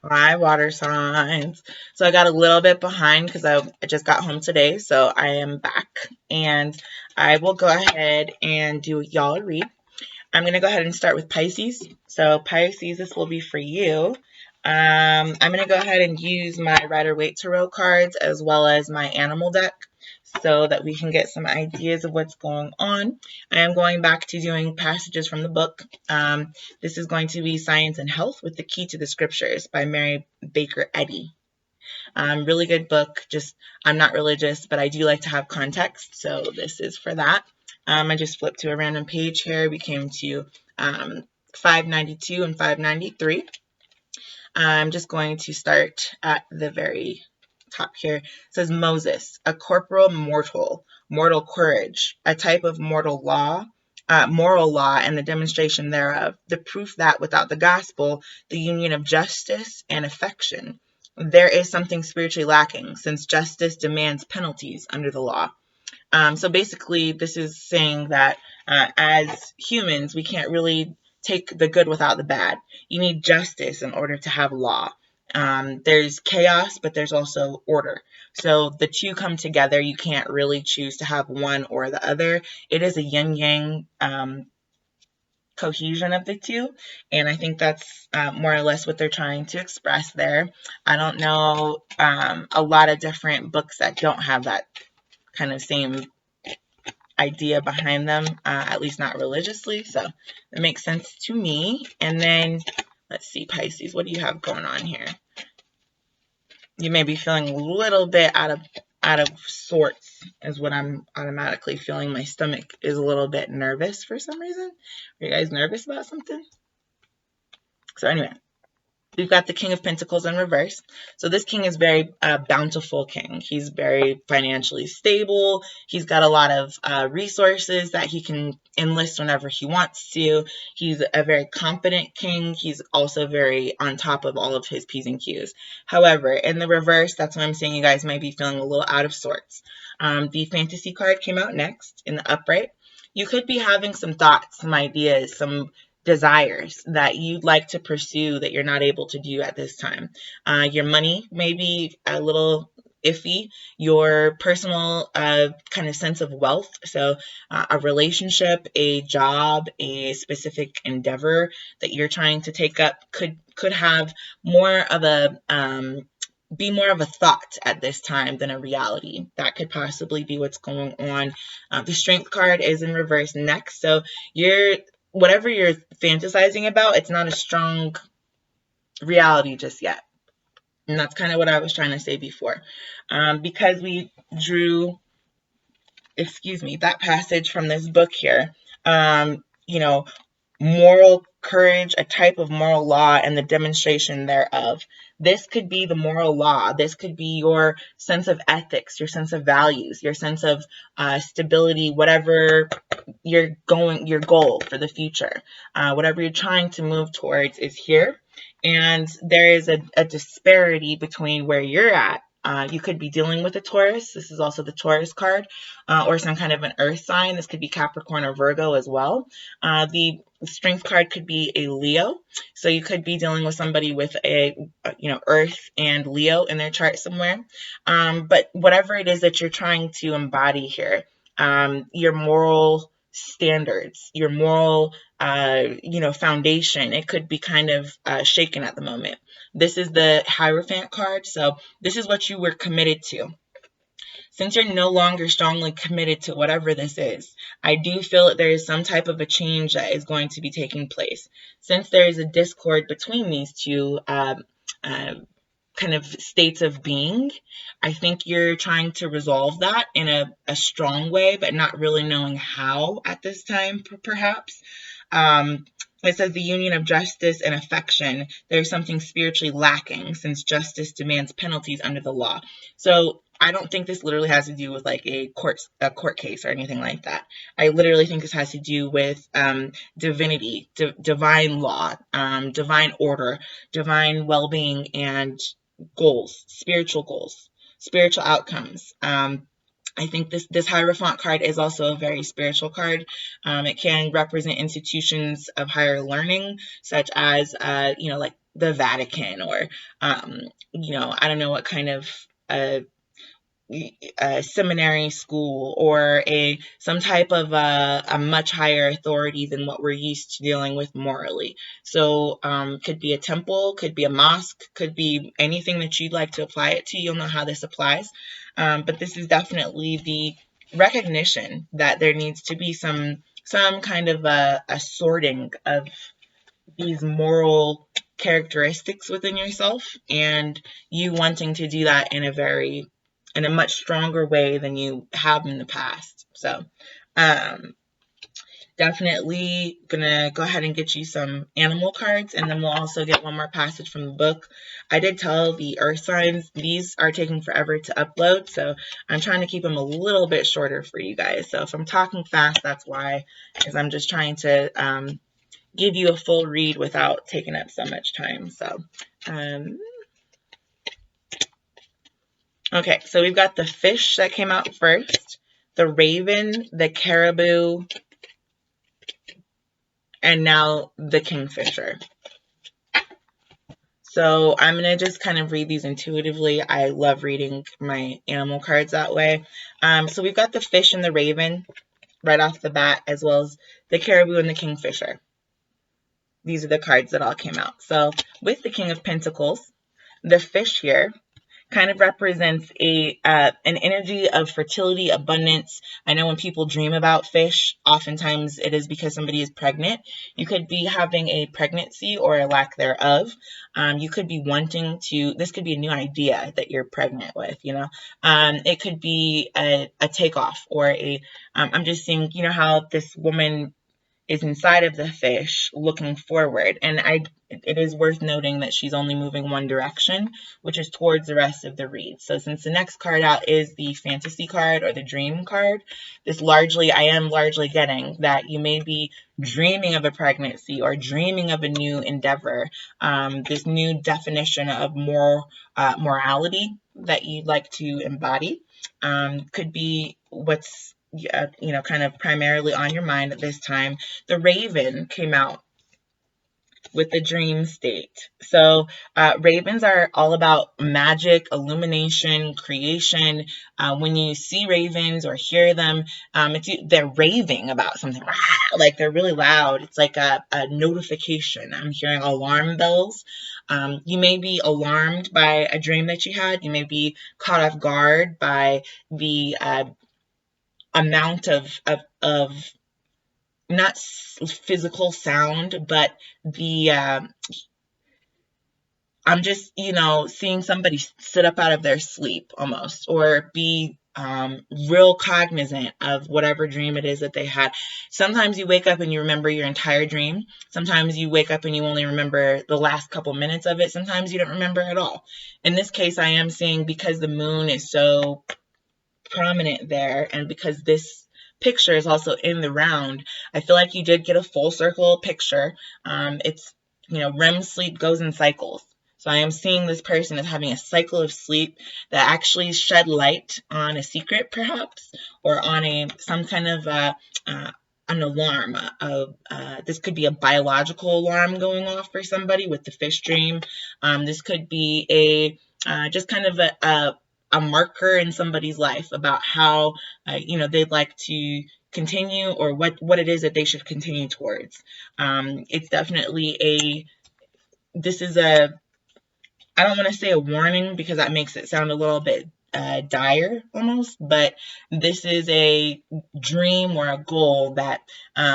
Hi, water signs. So I got a little bit behind because I just got home today, so I am back and I will go ahead and do y'all a read. I'm going to go ahead and start with Pisces. So Pisces, this will be for you. I'm going to go ahead and use my Rider-Waite Tarot cards as well as my animal deck so that we can get some ideas of what's going on. I am going back to doing passages from the book. This is going to be Science and Health with the Key to the Scriptures by Mary Baker Eddy. Really good book. Just, I'm not religious, but I do like to have context, so this is for that. I just flipped to a random page here. We came to 592 and 593. I'm just going to start at the very top here. It says Moses, a corporal mortal, mortal courage, a type of mortal law, moral law, and the demonstration thereof, the proof that without the gospel, the union of justice and affection, there is something spiritually lacking, since justice demands penalties under the law. So basically, this is saying that as humans, we can't really take the good without the bad. You need justice in order to have law. There's chaos, but there's also order. So the two come together. You can't really choose to have one or the other. It is a yin-yang cohesion of the two, and I think that's more or less what they're trying to express there. I don't know a lot of different books that don't have that kind of same idea behind them, at least not religiously. So it makes sense to me. And then let's see, Pisces, what do you have going on here? You may be feeling a little bit out of sorts is what I'm automatically feeling. My stomach is a little bit nervous for some reason. Are you guys nervous about something? So anyway, we've got the King of Pentacles in reverse. So this king is very bountiful king. He's very financially stable. He's got a lot of resources that he can enlist whenever he wants to. He's a very confident king. He's also very on top of all of his P's and Q's. However, in the reverse, that's what I'm saying you guys might be feeling a little out of sorts. The fantasy card came out next in the upright. You could be having some thoughts, some ideas, some desires that you'd like to pursue that you're not able to do at this time. Your money may be a little iffy, your personal kind of sense of wealth. So a relationship, a job, a specific endeavor that you're trying to take up could have more of a be more of a thought at this time than a reality. That could possibly be what's going on. The strength card is in reverse next. So you're whatever you're fantasizing about, it's not a strong reality just yet. And that's kind of what I was trying to say before. Because we drew, that passage from this book here, you know, moral courage, a type of moral law, and the demonstration thereof. This could be the moral law. This could be your sense of ethics, your sense of values, your sense of stability, whatever your goal for the future, whatever you're trying to move towards is here. And there is a disparity between where you're at. You could be dealing with a Taurus. This is also the Taurus card, or some kind of an earth sign. This could be Capricorn or Virgo as well. The strength card could be a Leo. So you could be dealing with somebody with a, earth and Leo in their chart somewhere. But whatever it is that you're trying to embody here, your moral standards, your moral, foundation, it could be kind of shaken at the moment. This is the Hierophant card. So this is what you were committed to. Since you're no longer strongly committed to whatever this is, I do feel that there is some type of a change that is going to be taking place. Since there is a discord between these two kind of states of being, I think you're trying to resolve that in a strong way, but not really knowing how at this time, perhaps. It says the union of justice and affection. There's something spiritually lacking since justice demands penalties under the law. So I don't think this literally has to do with like a court case or anything like that. I literally think this has to do with divinity, divine law, divine order, divine well-being, and goals, spiritual outcomes. I think this Hierophant card is also a very spiritual card. It can represent institutions of higher learning, such as, like the Vatican, or, I don't know what kind of a seminary school, or some type of a much higher authority than what we're used to dealing with morally. So could be a temple, could be a mosque, could be anything that you'd like to apply it to. You'll know how this applies. But this is definitely the recognition that there needs to be some kind of a sorting of these moral characteristics within yourself, and you wanting to do that in a much stronger way than you have in the past. So definitely gonna go ahead and get you some animal cards, and then we'll also get one more passage from the book. I did tell the earth signs these are taking forever to upload, so I'm trying to keep them a little bit shorter for you guys. So if I'm talking fast, that's why, because I'm just trying to give you a full read without taking up so much time. So okay, so we've got the fish that came out first, the raven, the caribou, and now the kingfisher. So I'm going to just kind of read these intuitively. I love reading my animal cards that way. So we've got the fish and the raven right off the bat, as well as the caribou and the kingfisher. These are the cards that all came out. So with the King of Pentacles, the fish here kind of represents an energy of fertility, abundance. I know when people dream about fish, oftentimes it is because somebody is pregnant. You could be having a pregnancy or a lack thereof. You could be wanting to, this could be a new idea that you're pregnant with, It could be a takeoff, or I'm just seeing, how this woman is inside of the fish looking forward. And it is worth noting that she's only moving one direction, which is towards the rest of the read. So since the next card out is the fantasy card, or the dream card, I am largely getting that you may be dreaming of a pregnancy or dreaming of a new endeavor, this new definition of morality that you'd like to embody. Could be what's kind of primarily on your mind at this time. The raven came out with the dream state. So ravens are all about magic, illumination, creation. When you see ravens or hear them, they're raving about something. Like they're really loud. It's like a notification. I'm hearing alarm bells. You may be alarmed by a dream that you had. You may be caught off guard by the amount of not physical sound, but the I'm just seeing somebody sit up out of their sleep almost, or be real cognizant of whatever dream it is that they had. Sometimes you wake up and you remember your entire dream. Sometimes you wake up and you only remember the last couple minutes of it. Sometimes you don't remember at all. In this case, I am seeing, because the moon is so prominent there, and because this picture is also in the round, I feel like you did get a full circle picture. It's, REM sleep goes in cycles. So I am seeing this person as having a cycle of sleep that actually shed light on a secret, perhaps, or on some kind of an alarm. This could be a biological alarm going off for somebody with the fish dream. This could be just kind of a marker in somebody's life about how they'd like to continue, or what it is that they should continue towards. It's definitely I don't want to say a warning, because that makes it sound a little bit dire almost, but this is a dream or a goal that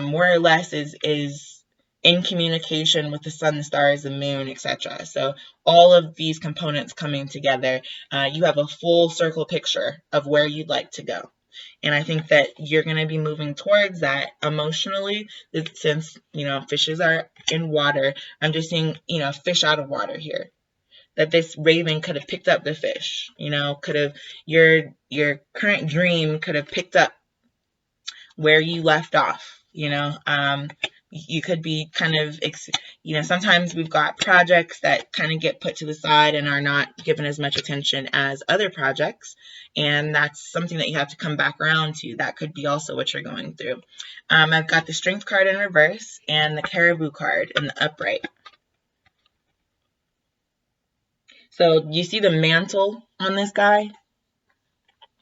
more or less is in communication with the sun, the stars, the moon, etc. So all of these components coming together, you have a full circle picture of where you'd like to go. And I think that you're going to be moving towards that emotionally, since, fishes are in water. I'm just seeing, fish out of water here. That this raven could have picked up the fish, your current dream could have picked up where you left off, You could be kind of, sometimes we've got projects that kind of get put to the side and are not given as much attention as other projects. And that's something that you have to come back around to. That could be also what you're going through. I've got the Strength card in reverse and the Caribou card in the upright. So you see the mantle on this guy?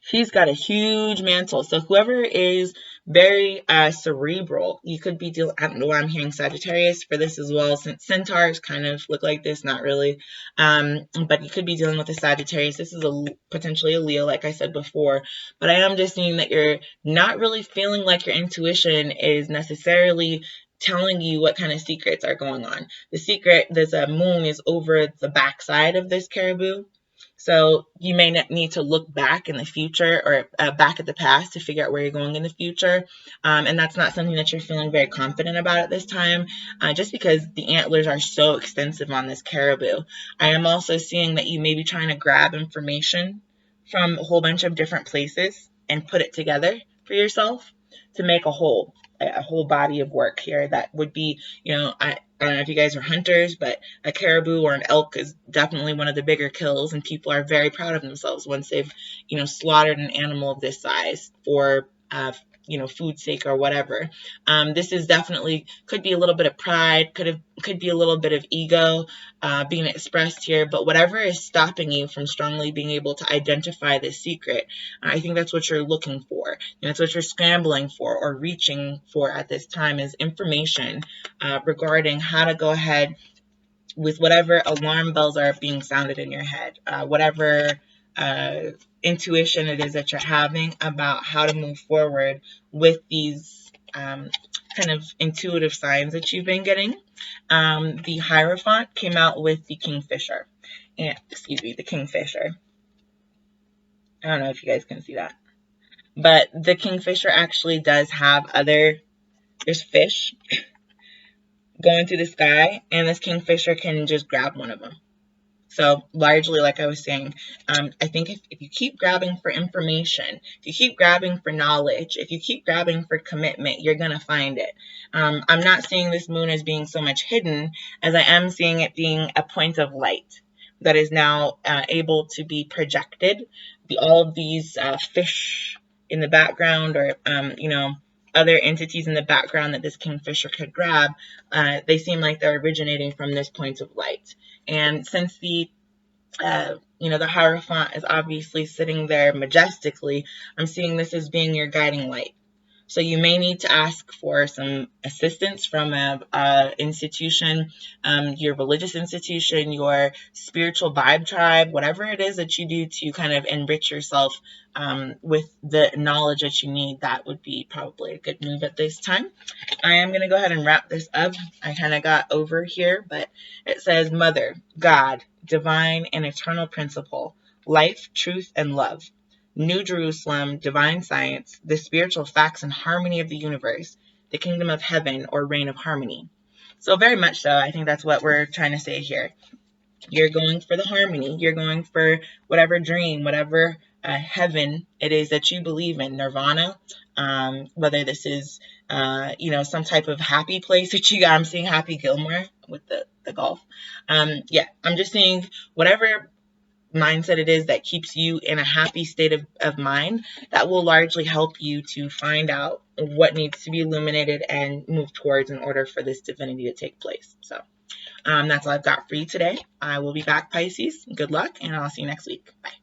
He's got a huge mantle. So whoever is very cerebral, you could be dealing, I don't know why I'm hearing Sagittarius for this as well, since centaurs kind of look like this, not really. But you could be dealing with a Sagittarius. This is potentially a Leo, like I said before. But I am just seeing that you're not really feeling like your intuition is necessarily telling you what kind of secrets are going on. The secret, there's a moon is over the backside of this caribou. So you may need to look back in the future or back at the past to figure out where you're going in the future. And that's not something that you're feeling very confident about at this time, just because the antlers are so extensive on this caribou. I am also seeing that you may be trying to grab information from a whole bunch of different places and put it together for yourself to make a whole body of work here that would be, I don't know if you guys are hunters, but a caribou or an elk is definitely one of the bigger kills, and people are very proud of themselves once they've, slaughtered an animal of this size for, food sake or whatever. This is definitely, could be a little bit of pride, could be a little bit of ego being expressed here, but whatever is stopping you from strongly being able to identify this secret, I think that's what you're looking for. That's what you're scrambling for or reaching for at this time is information regarding how to go ahead with whatever alarm bells are being sounded in your head, whatever intuition it is that you're having about how to move forward with these kind of intuitive signs that you've been getting. The Hierophant came out with the Kingfisher. The Kingfisher. I don't know if you guys can see that. But the Kingfisher actually does have there's fish going through the sky, and this Kingfisher can just grab one of them. So largely, like I was saying, I think if you keep grabbing for information, if you keep grabbing for knowledge, if you keep grabbing for commitment, you're going to find it. I'm not seeing this moon as being so much hidden as I am seeing it being a point of light that is now able to be projected. All of these fish in the background or, other entities in the background that this Kingfisher could grab, they seem like they're originating from this point of light. And since the Hierophant is obviously sitting there majestically, I'm seeing this as being your guiding light. So you may need to ask for some assistance from a institution, your religious institution, your spiritual vibe tribe, whatever it is that you do to kind of enrich yourself with the knowledge that you need. That would be probably a good move at this time. I am going to go ahead and wrap this up. I kind of got over here, but it says Mother, God, divine and eternal principle, life, truth, and love. New Jerusalem, divine science, the spiritual facts and harmony of the universe, the kingdom of heaven or reign of harmony. So very much so, I think that's what we're trying to say here. You're going for the harmony. You're going for whatever dream, whatever heaven it is that you believe in, nirvana, whether this is, some type of happy place that you got. I'm seeing Happy Gilmore with the golf. I'm just seeing whatever mindset it is that keeps you in a happy state of mind, that will largely help you to find out what needs to be illuminated and move towards in order for this divinity to take place. So that's all I've got for you today. I will be back, Pisces. Good luck, and I'll see you next week. Bye.